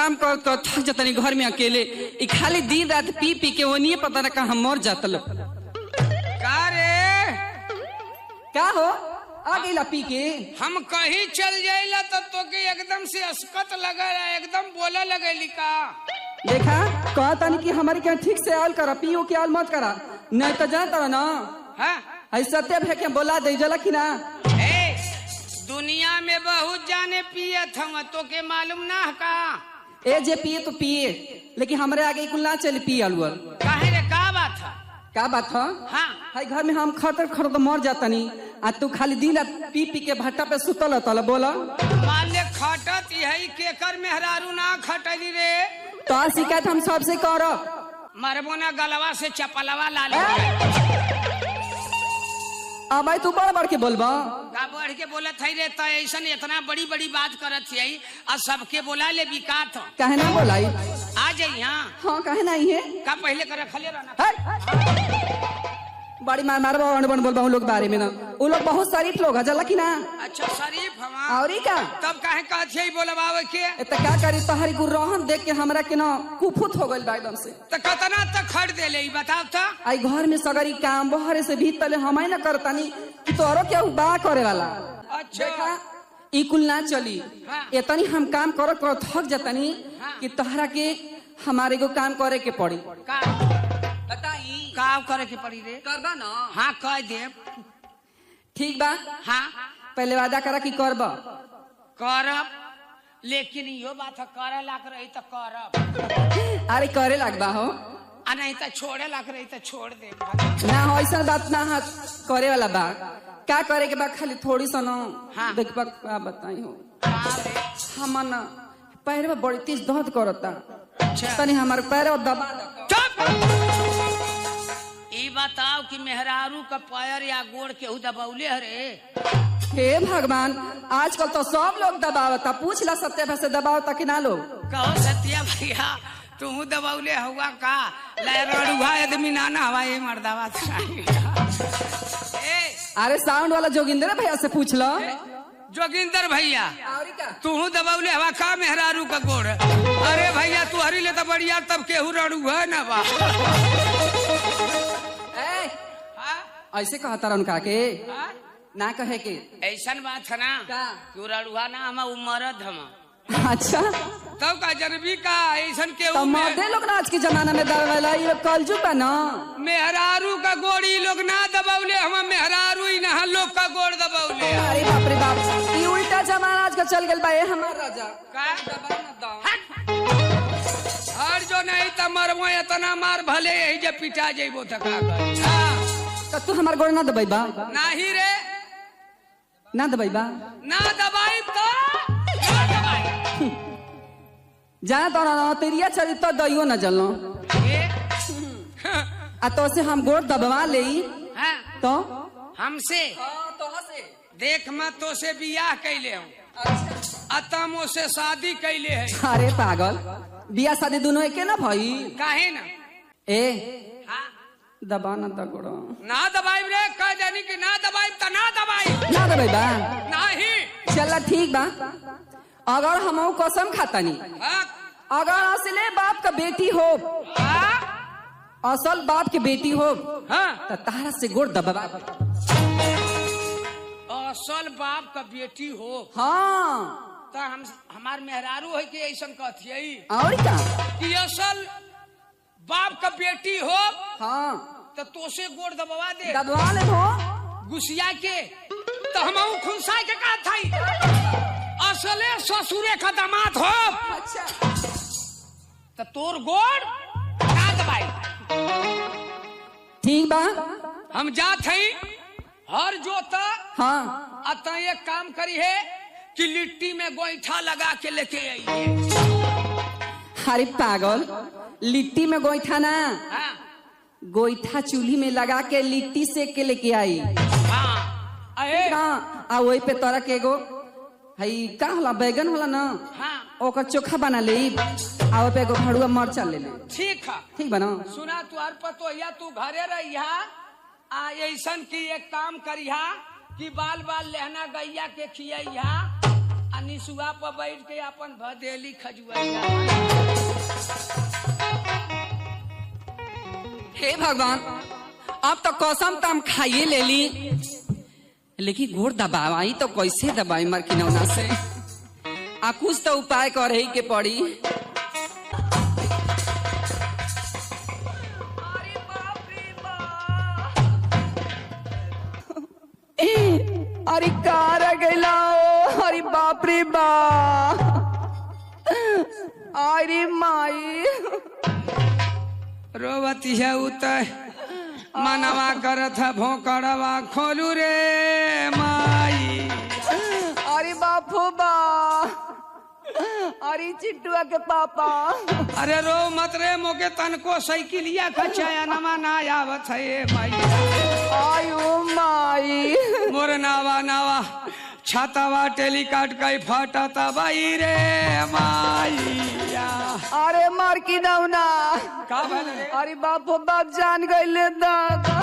काम कर तो थक जातनी घर में अकेले ई खाली दिन रात पी पी के वो नहीं पता ना कहाँ मर जाता लोग। का रे क्या हो आ गईला पी के? हम कहीं चल जाइला तो तोके एकदम से अस्कत लगा रहा, एकदम बोला लगेली का। देखा कहता नहीं कि हमारे क्या ठीक से आल करा, पियो के आल मत करा, नहीं तो जानता ना हाँ? ऐसा सत्य है क्या बोला दे जला कि ना। ए, दुनिया में बहुत जाने पियत हम, तोके मालूम ना है का? ए जे पिए तो पिए, लेकिन हमारे आगे कुल ना चले पिए अलवर। काहे रे का बात है? क्या बात है? हाँ हाय घर में हम खतर खतर तो मर जाता नहीं, आज तू खाली दिन रात पी पी के भट्टा पे सुतल तल बोला। मान ले खटत यही केकर मेहरारू ना खटली रे। तो आ शिकायत हम सबसे करब, मरबो ना गलवा से चपलवा ला ले। अब भाई तू बड़ बड़ के बोलबा का बढ़ के बोलत है रे, तो ऐसा इतना बड़ी बड़ी बात करत है और सबके बोला ले बिकात कहे ना बोलाई। आ जाई। हाँ कहे नहीं है का पहले कर रखले रहना। बड़ी मार बन बोलबा लोग बारे में ना, वो लोग बहुत शरीफ लोग है जला कि ना। अच्छा शरीफ हवा और का तब काहे कहत बोलबावे के? तो क्या करी तोहरी गुरहन देख के हमरा के ना कुफुत हो गइल बा एकदम से। तो कतना तक खड़ देले ई बताओ तो। आई घर में सगरी काम बहरे से भीतर हमारे ना करतानी कि तोरो क्या बा करे वाला। अच्छा देखा ई कुल ना चली। हाँ। इतनी हम काम करत करत थक जातानी हाँ। कि तोहरा के हमारे को काम करे के पड़ी। का बताई का करे के पड़ी रे? करबा ना? हाँ कह दे। ठीक बा, हाँ पहले वादा करा कि करबा। करब, लेकिन यो बात है करे लाग रही तो करब, अरे करे लगबा हो आ नहीं तो छोड़े लाग रही तो छोड़ दे। ना हो ऐसा बात ना हाथ करे वाला बा। क्या करे के बा खाली थोड़ी सा ना। हाँ। देखबा का बताई हो हाँ रे। हम ना पैर में बड़ी तेज दर्द करता, अच्छा तनी हमारे पैर दबा दो। चुप। ई बताओ कि मेहरारू का पैर या गोड़ केहू दबौले हरे? हे भगवान आजकल तो सब लोग दबावता, पूछ ला सत्य से दबावता कि ना लोग। कहो सत्या भैया तू दबौले हुआ का? लड़ुआ आदमी नाना हवा ये मर्दावा। अरे साउंड वाला जोगिंदर भैया से पूछ लो। जोगिंदर भैया तू दबौले हवा का मेहरारू का गोड़? अरे भैया तू हरी ले तो बढ़िया, तब केहू रड़ुआ ना बा। ऐसे कहता रहा उनका के ना कहे के ऐसा बात है ना का? तू रड़ुआ ना हम मरद हम। अच्छा तब का जनबी का ऐसा केहू तो मर्दे लोग ना आज के जमाना में दबावेला, ये लोग कलजुग बा ना। मेहरारू का गोड़ ई लोग ना दबौले, हम मेहरारू ही ना लोग का गोड़ दबौले। अरे बाप रे बाप, ये उल्टा जमाना आज का चल गया बा। ये हमार राजा हर जो नहीं तो मरबो इतना मार भले यही जब पिटा जेबो तो का कर। तो तू हमार गोड़ ना दबाई बा? नाही रे ना दबाई बा? ना दबाई तो ना दबाई। जाना तो ना तेरिया चली तो दइयो न जलो आ तो से हम गोड़ दबवा ले हाँ, तो हमसे देख मैं तो से बियाह कैले हूँ, अतमो से शादी कैले है। अरे पागल, बिया शादी दोनों एके ना भाई? काहे ना? ए हाँ? दबा ना तो गोड़ ना दबाई रे, कह देनी कि ना दबाई तो ना दबाई। ना दबाई बा? नहीं चला ठीक बा, अगर हम कसम खातानी हाँ? अगर असले बाप का बेटी हो, हाँ? असल बाप के बेटी हो हाँ? तो तारा से गोड़ दबा। असल बाप का बेटी हो हाँ तो हम हमार मेहरारू है कि ऐसा कहती और क्या? कि असल बाप का बेटी हो हाँ तो तोसे गोड़ दबवा दे दबवा ले हो। गुस्सिया के तो हम खुनसा के कहा था असले ससुरे का दामाद हो। अच्छा तो तोर गोड़ ना दबाई। ठीक बा, हम जात हई हर जोता हाँ अतः एक काम करी है कि लिट्टी में गोईठा लगा के लेके आई। अरे पागल, लिट्टी में गोईठा ना, हाँ? गोईठा चूल्ही में लगा के लिट्टी सेक के लेके आई। हाँ अहे हाँ आ वही पे तोरा के एगो हई का होला बैगन होला ना, हाँ ओकर चोखा बना ले आ पे एगो भड़ुआ मरचा ले ले। ठीक है। ठीक बना? सुना तू हर पतो या तू घरे रहिया आ ऐसन की एक काम करिया कि बाल बाल लहना गैया के खिया आ निसुआ पर बैठ के अपन भदेली खजुआइया। हे भगवान, अब तो कसम तम खाइए ले ली, लेकिन गोड़ दबाई तो कैसे दबाई मर किनौना से? आ कुछ तो उपाय करे के पड़ी। अरे कार गैला, अरे बाप रे बा, अरे माई रोवती है उतर मनवा करत है भोकड़वा खोलू रे माई। अरे बापू बा, अरे चिट्टुआ के पापा। अरे रो मत रे, मोके तनको साइकिलिया खचाया नमा ना आवत है माई। आयो माई, मोर नावा नावा छातावा टेलीकाट कई फाटा तबाई रे माईया। अरे मार की नौना, का भले रे? अरे बापू बाप जान गए दादा।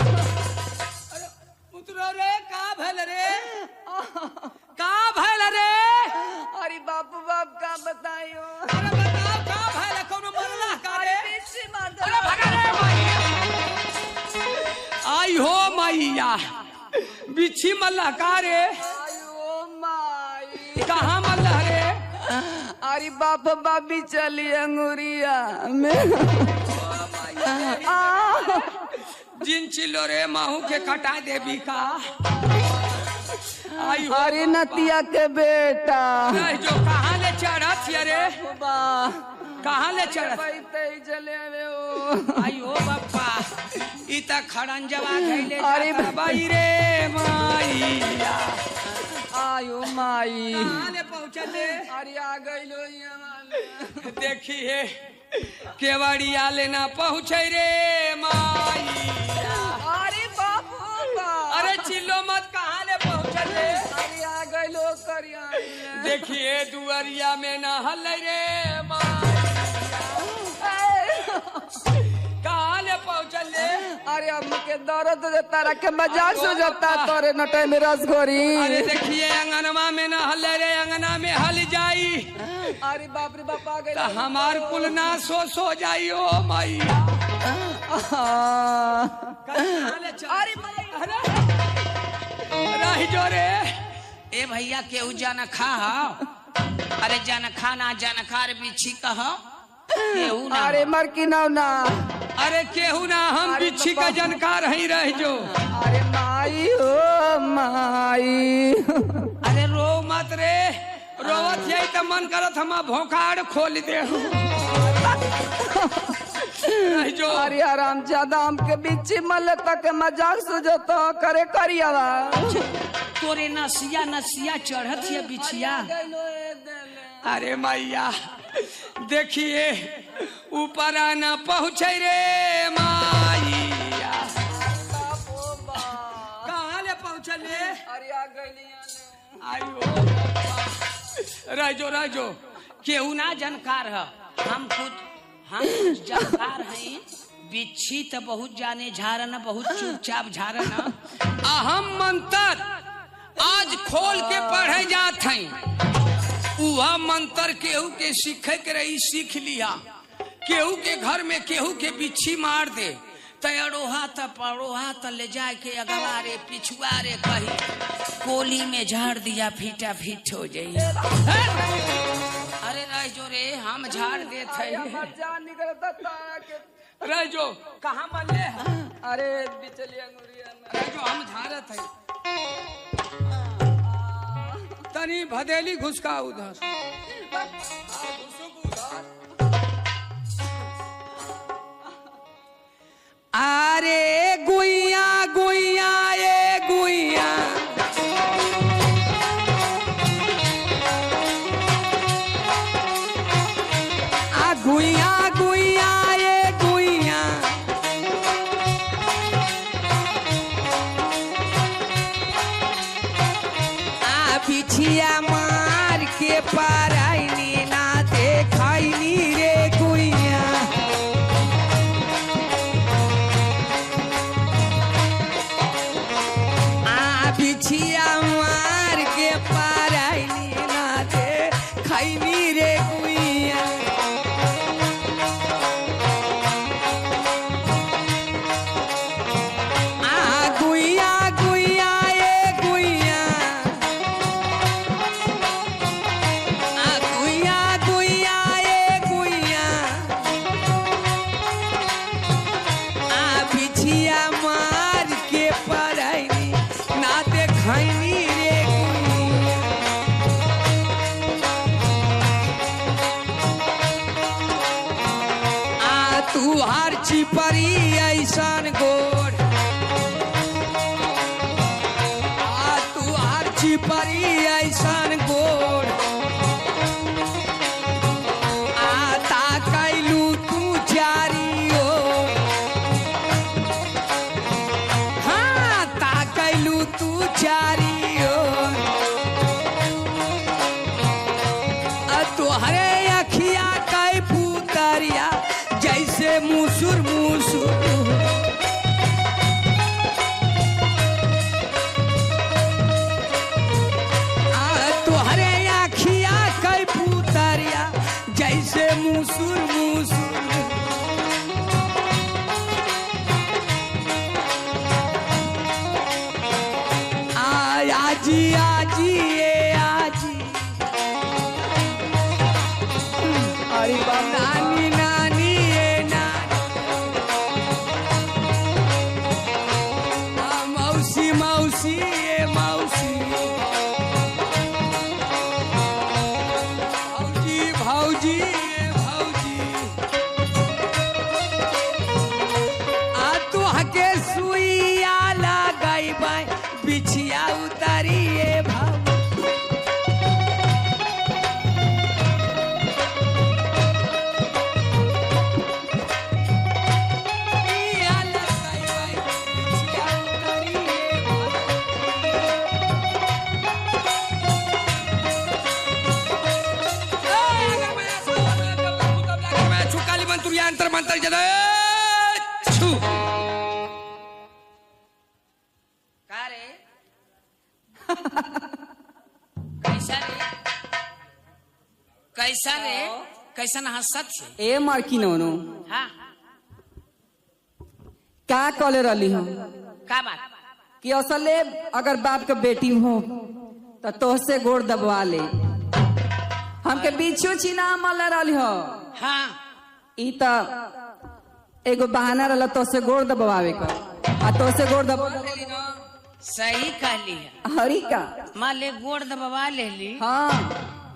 उतरो रे, का भले रे? का भले रे? अरे बापू बाप का बताइयो। अरे बताओ का भले, कोनो मरला का रे? अरे भगा रे माईया। आई हो माईया, बिच्छी मल्ला का रे? आयो माई, कहाँ मल्ला रे? अरे बाप बाबी चली अंगूरिया में। जिन चिल्लो रे माहू के कटा देवी का। आई हो अरे नतिया के बेटा, नहीं जो कहाँ ले चढ़त रे? कहाँ ले चढ़त? चले आई हो बप्पा, इता खड़ंजवा धैले अरे जाता बाई रे माईया। आयो माई, कहाँ ले पहुँचले? अरे आ गइलो यहाँ। देखिए केवड़िया लेना पहुँचे रे माईया। अरे बापू बा, अरे चिल्लो मत, कहाँ ले पहुँचले? अरे आ गइलो करिया। देखिए दुआरिया में न हल रे माईया। कहाँ ले पहुँचले? अरे अब के दर्द तारा के मजाक से जाता तोरे नटे में रसगोरी। अरे देखिए अंगनमा में न हल रे, अंगना में हल जाई अरे बाप रे बाप आ गइल। तो हमार कुल ना सो जाई ओ माईया। अरे माई, रही जो रे। ए भैया केहू जाना खा हो? अरे जाना खा ना जाना खा रे बिच्छी कह केहू ना। अरे मर की नौना, अरे केहू ना, हम अरे बिच्छी बाबा। का जानकार ही रह जो। अरे माई हो माई। अरे रो मत रे, रोवत यही तो मन करत हम भोकाड़ खोल दे। रह जो। अरे आराम ज्यादा हमके बिच्छी मल तक मजाक सुझतो करे करियावा। तोरे नसिया नसिया चढ़त है बिछिया। अरे मैया देखिए ऊपर आना पहुँचे रे माईया। कहाँ ले पहुँचले? अरे आ गइलिया। आयो रह जो केहू ना जानकार है, हम खुद जानकार हैं। बिच्छी तो बहुत जाने झारन, बहुत चुपचाप झारन। अहम मंत्र आज खोल के पढ़े जात हैं। वह मंत्र केहू के सीखे के रही सीख लिया। केहू के घर में केहू के बिच्छी मार दे तड़ोहा त पड़ोहा त ले जाए के अगवा रे पिछुआ रे कही कोली में झाड़ दिया फीटा फीट हो जाई। अरे रह जो रे, हम झाड़ देते हैं। जान निकलता तारा के। रह जो। कहाँ मल्ले हैं? अरे बिचलिया अंगूरिया में। रह जो, हम झाड़त है। तनी भदेली घुसका उधर। अरे गुइया गुइया ये गुइया, आ गुइया गुइया ये गुइया, आ पिछिया मार के पाराइनी ना देखाइनी रे गुइया। बिछिया मार के पाराइनी ना दे तुहार चिपरी ऐसन गोड़ तुहार चिपरी ऐसन गोड़ आता कैलू तू चारी ओर हाँ ता कैलू तू चारी ओर तुहरे अखिया कै पुतरिया जैसे मुसुर मुसुर तुहरे अखिया कै पुतरिया जैसे मुसुर मुसुर आजी आजी ए आजी अरे नानी नानी ए नानी मौसी मौसी ए मौसी भौजी भौजी ए भौजी तू हके सुइया लगाई बाई बिछिया उतारी ए भाऊ अंतर मंतर जदा छू का रे कैसा रे कैसन हंसत छे ए मार्किनोनो हाँ का कॉले रही हम का बात कि असले अगर बाप के बेटी हो तो तोहसे गोड़ दबवा ले हमके बीचो चिना मल रही हो हाँ ई त एगो बहाना रहला तोहसे गोड़ दबवावे का आ तोहसे गोड़ दबा सही कहली है हरी का माँ ले गोड़ दबवा ले ली हाँ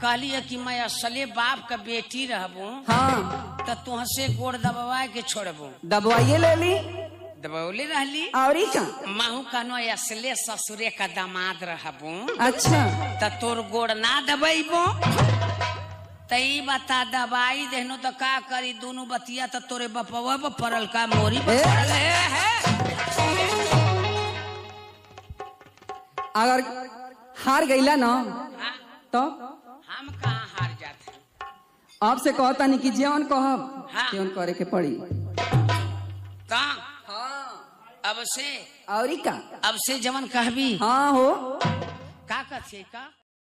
कहली है कि मैं असले बाप का बेटी रहबू हाँ तो तुहसे गोड़ दबवा के छोड़बू दबवाइए ले ली दबौले रहली औरी का माहू कहनो असले ससुरे का दामाद रहबू अच्छा तो तोर गोड़ ना दबेबो तई बता दबाई देहनो तो का करी दोनों बतिया तो तोरे बपवा पर पड़ल का मोरी पर पड़ल है अगर हार गईला ना हाँ? तो हम कहाँ हार जाते आपसे कहता नहीं कि जेवन कहब हाँ। तेवन करे के पड़ी कहाँ हाँ अब से औरी का अब से जवन कहबी हाँ हो का कथे का